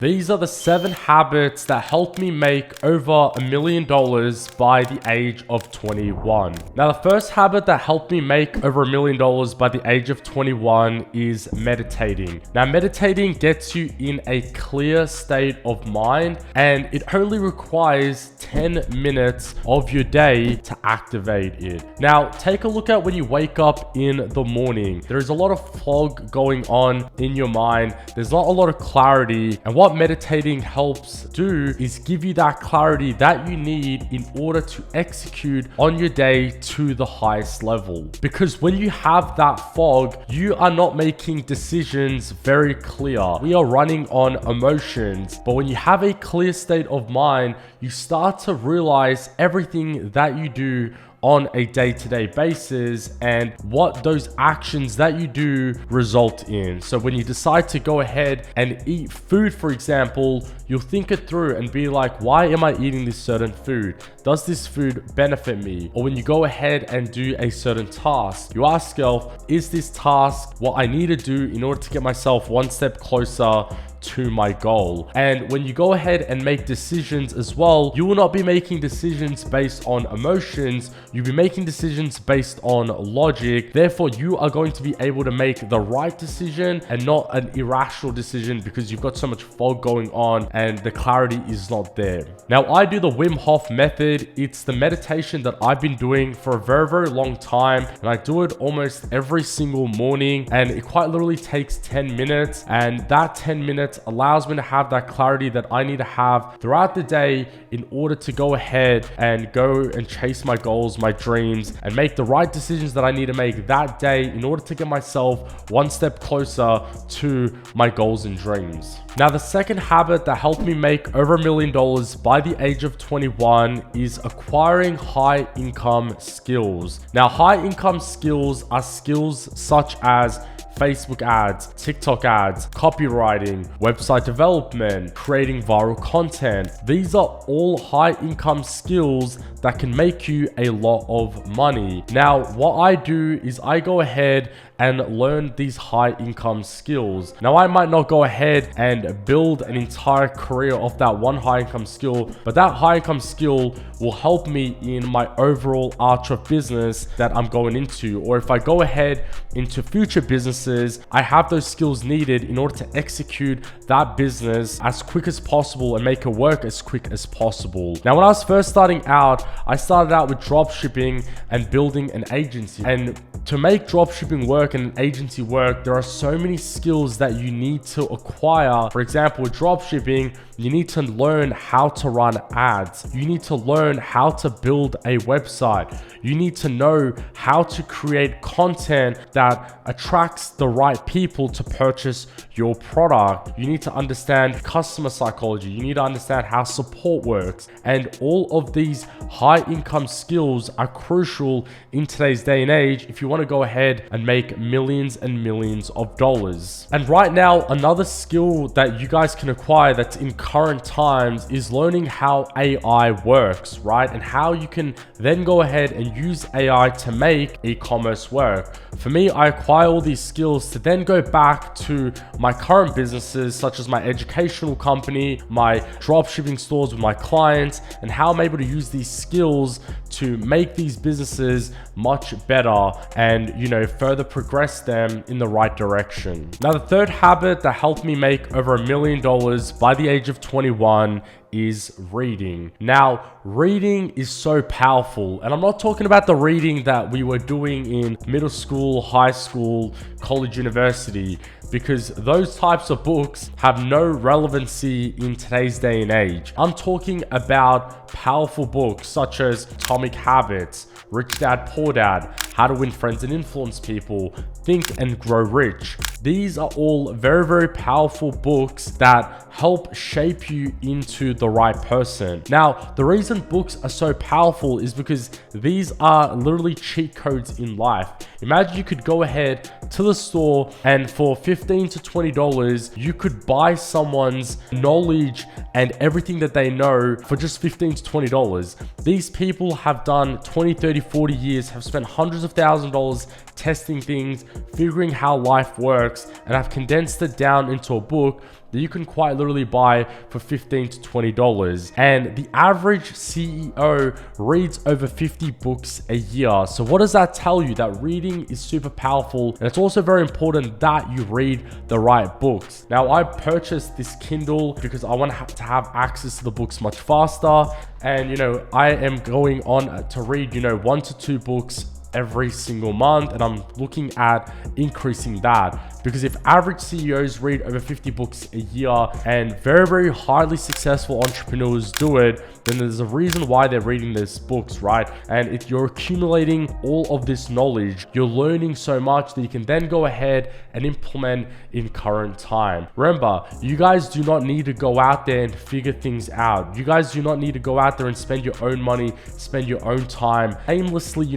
These are the 7 habits that helped me make over $1 million by the age of 21. Now, the first habit that helped me make over $1 million by the age of 21 is meditating. Now, meditating gets you in a clear state of mind, and it only requires 10 minutes of your day to activate it. Now, take a look at when you wake up in the morning. There is a lot of fog going on in your mind. There's not a lot of clarity, and what meditating helps do is give you that clarity that you need in order to execute on your day to the highest level. Because when you have that fog, you are not making decisions very clear. We are running on emotions. But when you have a clear state of mind, you start to realize everything that you do on a day-to-day basis and what those actions that you do result in. So when you decide to go ahead and eat food, for example, you'll think it through and be like, why am I eating this certain food? Does this food benefit me? Or when you go ahead and do a certain task, you ask yourself, is this task what I need to do in order to get myself one step closer to my goal? And when you go ahead and make decisions as well, you will not be making decisions based on emotions. You'll be making decisions based on logic. Therefore, you are going to be able to make the right decision and not an irrational decision because you've got so much fog going on and the clarity is not there. Now, I do the Wim Hof method. It's the meditation that I've been doing for a very, very long time. And I do it almost every single morning. And it quite literally takes 10 minutes. And that 10 minutes allows me to have that clarity that I need to have throughout the day in order to go ahead and go and chase my goals, my dreams, and make the right decisions that I need to make that day in order to get myself one step closer to my goals and dreams. Now, the second habit that helped me make over $1 million by the age of 21 is acquiring high income skills. Now, high income skills are skills such as Facebook ads, TikTok ads, copywriting, website development, creating viral content. These are all high income skills that can make you a lot of money. Now, what I do is I go ahead and learn these high income skills. Now, I might not go ahead and build an entire career off that one high income skill, but that high income skill will help me in my overall arch of business that I'm going into. Or if I go ahead into future businesses, I have those skills needed in order to execute that business as quick as possible and make it work as quick as possible. Now, when I was first starting out, I started out with drop shipping and building an agency. And to make drop shipping work and an agency work, there are so many skills that you need to acquire. For example, with drop shipping, you need to learn how to run ads. You need to learn how to build a website. You need to know how to create content that attracts the right people to purchase your product. You need to understand customer psychology. You need to understand how support works. And all of these high income skills are crucial in today's day and age if you want to go ahead and make millions and millions of dollars. And right now, another skill that you guys can acquire that's in current times is learning how AI works, right? And how you can then go ahead and use AI to make e-commerce work. For me, I acquire all these skills to then go back to my current businesses, such as my educational company, my drop shipping stores with my clients, and how I'm able to use these skills to make these businesses much better and, further progress them in the right direction. Now, the third habit that helped me make over $1 million by the age of 21 is reading. Now, reading is so powerful, and I'm not talking about the reading that we were doing in middle school, high school, college, university, because those types of books have no relevancy in today's day and age. I'm talking about powerful books such as Atomic Habits, Rich Dad Poor Dad, How to Win Friends and Influence People, Think and Grow Rich. These are all very, very powerful books that help shape you into the right person. Now, the reason books are so powerful is because these are literally cheat codes in life. Imagine you could go ahead to the store and for $15 to $20, you could buy someone's knowledge and everything that they know for just $15 to $20. These people have done 20, 30, 40 years, have spent hundreds of thousands of dollars testing things, figuring how life works, and I've condensed it down into a book that you can quite literally buy for $15 to $20. And the average CEO reads over 50 books a year. So what does that tell you? That reading is super powerful, and it's also very important that you read the right books. Now, I purchased this Kindle because I want to have access to the books much faster. And, I am going on to read, 1 to 2 books every single month, and I'm looking at increasing that, because if average CEOs read over 50 books a year and very, very highly successful entrepreneurs do it, then there's a reason why they're reading these books, right? And if you're accumulating all of this knowledge, you're learning so much that you can then go ahead and implement in current time. Remember, you guys do not need to go out there and figure things out. You guys do not need to go out there and spend your own money, spend your own time aimlessly,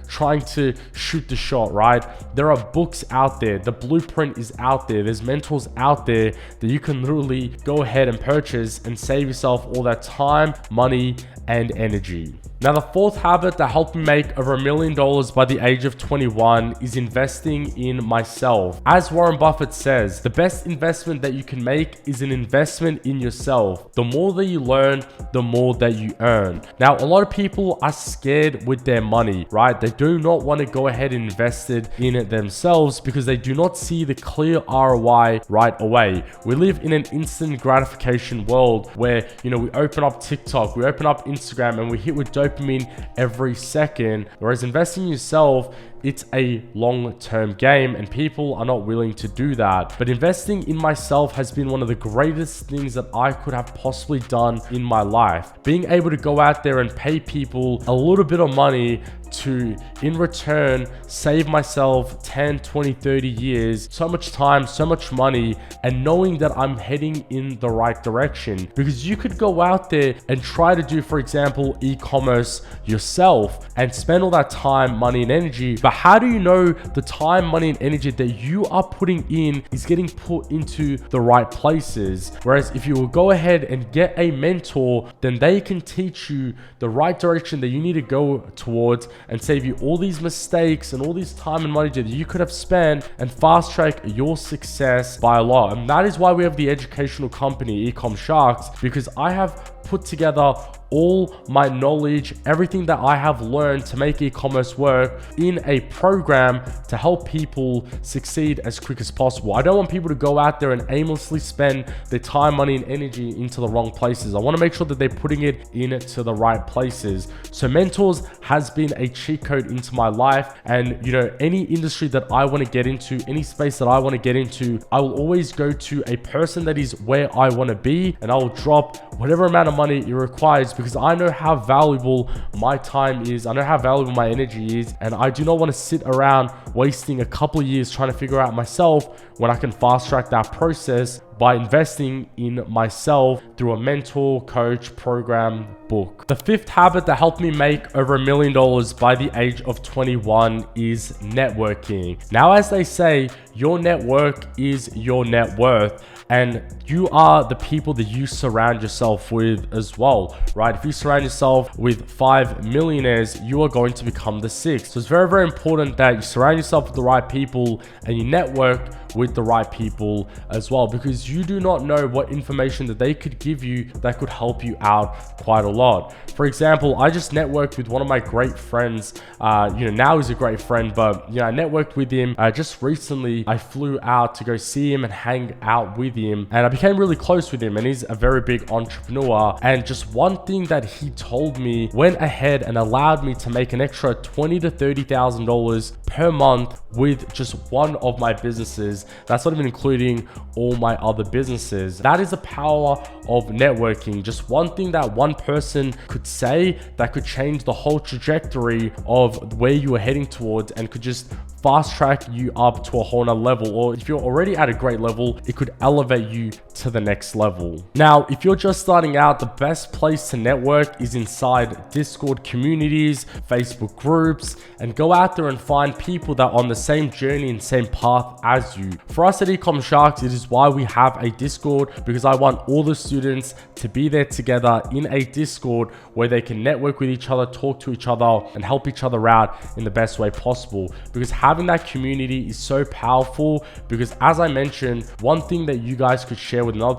trying to shoot the shot, right? There are books out there. The blueprint is out there. There's mentors out there that you can literally go ahead and purchase and save yourself all that time, money, and energy. Now, the fourth habit that helped me make over $1 million by the age of 21 is investing in myself. As Warren Buffett says, the best investment that you can make is an investment in yourself. The more that you learn, the more that you earn. Now, a lot of people are scared with their money, right? They do not want to go ahead and invest it in it themselves because they do not see the clear ROI right away. We live in an instant gratification world where, we open up TikTok, we open up Instagram, and we hit with dopamine every second. Whereas investing in yourself, it's a long-term game, and people are not willing to do that. But investing in myself has been one of the greatest things that I could have possibly done in my life. Being able to go out there and pay people a little bit of money to, in return, save myself 10, 20, 30 years, so much time, so much money, and knowing that I'm heading in the right direction. Because you could go out there and try to do, for example, e-commerce yourself and spend all that time, money, and energy. But how do you know the time, money, and energy that you are putting in is getting put into the right places? Whereas if you will go ahead and get a mentor, then they can teach you the right direction that you need to go towards and save you all these mistakes and all this time and money that you could have spent, and fast track your success by a lot. And that is why we have the educational company Ecom Sharks, because I have put together all my knowledge, everything that I have learned to make e-commerce work in a program to help people succeed as quick as possible. I don't want people to go out there and aimlessly spend their time, money, and energy into the wrong places. I want to make sure that they're putting it into the right places. So mentors has been a cheat code into my life, and any industry that I want to get into, any space that I want to get into, I will always go to a person that is where I want to be, and I will drop whatever amount of money it requires, because I know how valuable my time is, I know how valuable my energy is, and I do not want to sit around wasting a couple of years trying to figure out myself when I can fast track that process by investing in myself through a mentor, coach, program, book. The fifth habit that helped me make over $1 million by the age of 21 is networking. Now, as they say, your network is your net worth, and you are the people that you surround yourself with as well, right? If you surround yourself with 5 millionaires, you are going to become the 6th. So it's very, very important that you surround yourself with the right people and you network with the right people as well, because you do not know what information that they could give you that could help you out quite a lot. For example, I just networked with one of my great friends. Now he's a great friend, but I networked with him just recently. I flew out to go see him and hang out with him, and I became really close with him, and he's a very big entrepreneur. And just one thing that he told me went ahead and allowed me to make an extra $20,000 to $30,000 per month with just one of my businesses. That's not even including all my other businesses. That is the power of networking. Just one thing that one person could say that could change the whole trajectory of where you are heading towards, and could just fast track you up to a whole nother level. Or if you're already at a great level, it could elevate you to the next level. Now, if you're just starting out, the best place to network is inside Discord communities, Facebook groups, and go out there and find people that are on the same journey and same path as you. For us at Ecom Sharks, it is why we have a Discord, because I want all the students to be there together in a Discord where they can network with each other, talk to each other, and help each other out in the best way possible. Because having having that community is so powerful because, as I mentioned, one thing that you guys could share with another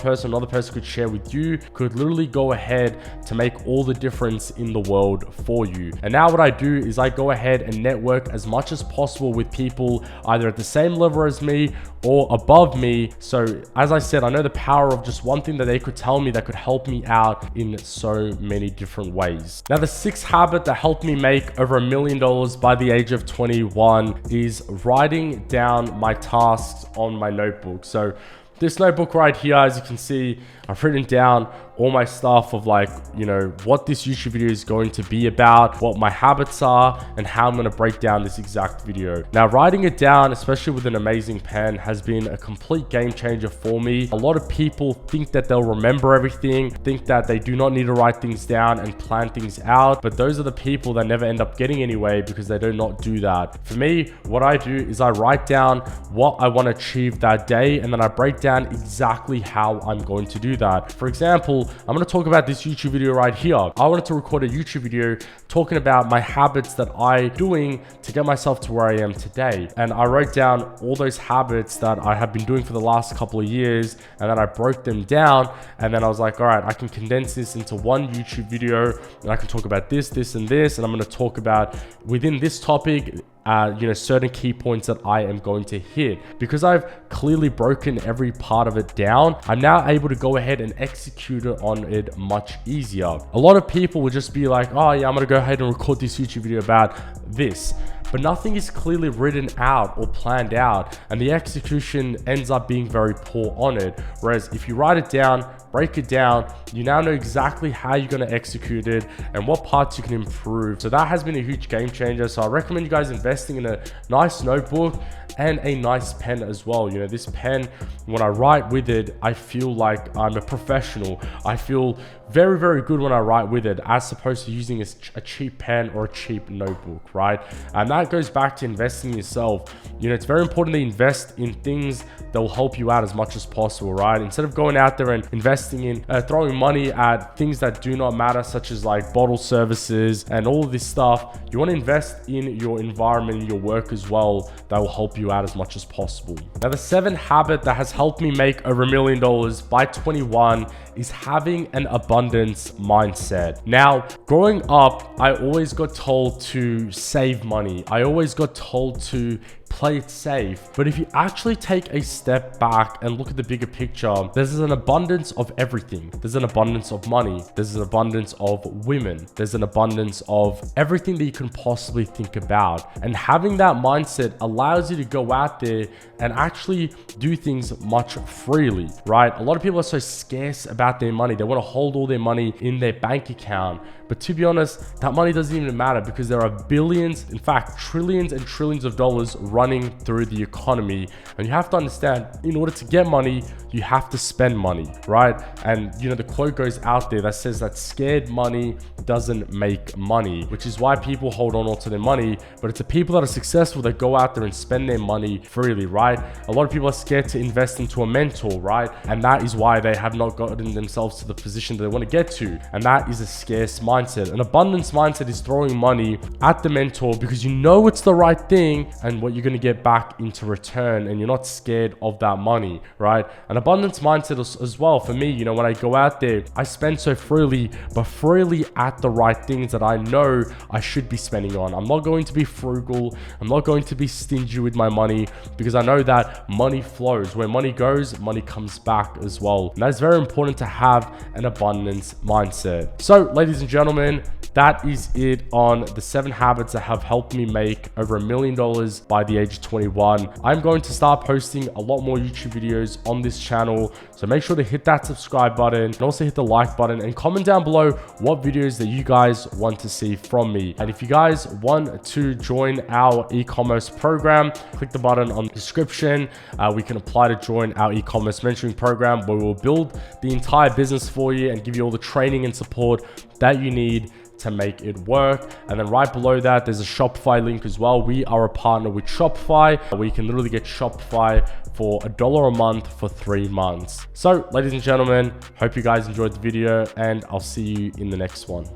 person could share with you, could literally go ahead to make all the difference in the world for you. And now what I do is I go ahead and network as much as possible with people either at the same level as me or above me. So as I said, I know the power of just one thing that they could tell me that could help me out in so many different ways. Now, the sixth habit that helped me make over $1 million by the age of 21 is writing down my tasks on my notebook. So this notebook right here, as you can see, I've written down all my stuff of like, you know, what this YouTube video is going to be about, what my habits are, and how I'm going to break down this exact video. Now, writing it down, especially with an amazing pen, has been a complete game changer for me. A lot of people think that they'll remember everything, think that they do not need to write things down and plan things out, but those are the people that never end up getting anywhere because they do not do that. For me, what I do is I write down what I want to achieve that day, and then I break down exactly how I'm going to do that. For example, I'm going to talk about this YouTube video right here. I wanted to record a YouTube video talking about my habits that I'm doing to get myself to where I am today. And I wrote down all those habits that I have been doing for the last couple of years, and then I broke them down, and then I was like, all right, I can condense this into one YouTube video, and I can talk about this, this, and this, and I'm going to talk about within this topic, you know, certain key points that I am going to hit. Because I've clearly broken every part of it down, I'm now able to go ahead and execute on it much easier. A lot of people would just be like, oh yeah, I'm gonna go ahead and record this YouTube video about this, but nothing is clearly written out or planned out, and the execution ends up being very poor on it. Whereas if you write it down, break it down, you now know exactly how you're going to execute it and what parts you can improve. So that has been a huge game changer. So I recommend you guys investing in a nice notebook and a nice pen as well. You know, this pen, when I write with it, I feel like I'm a professional. I feel very, very good when I write with it, as opposed to using a cheap pen or a cheap notebook, right? And that goes back to investing in yourself. You know, it's very important to invest in things that will help you out as much as possible, right? Instead of going out there and investing in throwing money at things that do not matter, such as like bottle services and all of this stuff, you want to invest in your environment, your work as well, that will help you out as much as possible. Now, the seventh habit that has helped me make over $1 million by 21 is having an abundance mindset. Now, growing up, I always got told to save money. I always got told to play it safe. But if you actually take a step back and look at the bigger picture, there's an abundance of everything. There's an abundance of money. There's an abundance of women. There's an abundance of everything that you can possibly think about. And having that mindset allows you to go out there and actually do things much freely, right? A lot of people are so scarce about their money. They want to hold all their money in their bank account. But to be honest, that money doesn't even matter because there are billions, in fact, trillions and trillions of dollars running through the economy. And you have to understand, in order to get money, you have to spend money, right? And you know, the quote goes out there that says that scared money doesn't make money, which is why people hold on to their money. But it's the people that are successful that go out there and spend their money freely, right? A lot of people are scared to invest into a mentor, right? And that is why they have not gotten themselves to the position that they want to get to. And that is a scarce mindset. An abundance mindset is throwing money at the mentor because you know it's the right thing and what you're going to get back into return, and you're not scared of that money, right? An abundance mindset as well for me, you know, when I go out there, I spend so freely, but freely at the right things that I know I should be spending on. I'm not going to be frugal. I'm not going to be stingy with my money because I know that money flows. Where money goes, money comes back as well. And that's very important to have an abundance mindset. So, ladies and gentlemen, that is it on the 7 habits that have helped me make over $1 million by the age of 21. I'm going to start posting a lot more YouTube videos on this channel, so make sure to hit that subscribe button and also hit the like button and comment down below what videos that you guys want to see from me. And if you guys want to join our e-commerce program, click the button on the description. We can apply to join our e-commerce mentoring program, where we'll build the entire business for you and give you all the training and support that you need to make it work. And then right below that, there's a Shopify link as well. We are a partner with Shopify, where you can literally get Shopify for $1 a month for 3 months. So, ladies and gentlemen, hope you guys enjoyed the video, and I'll see you in the next one.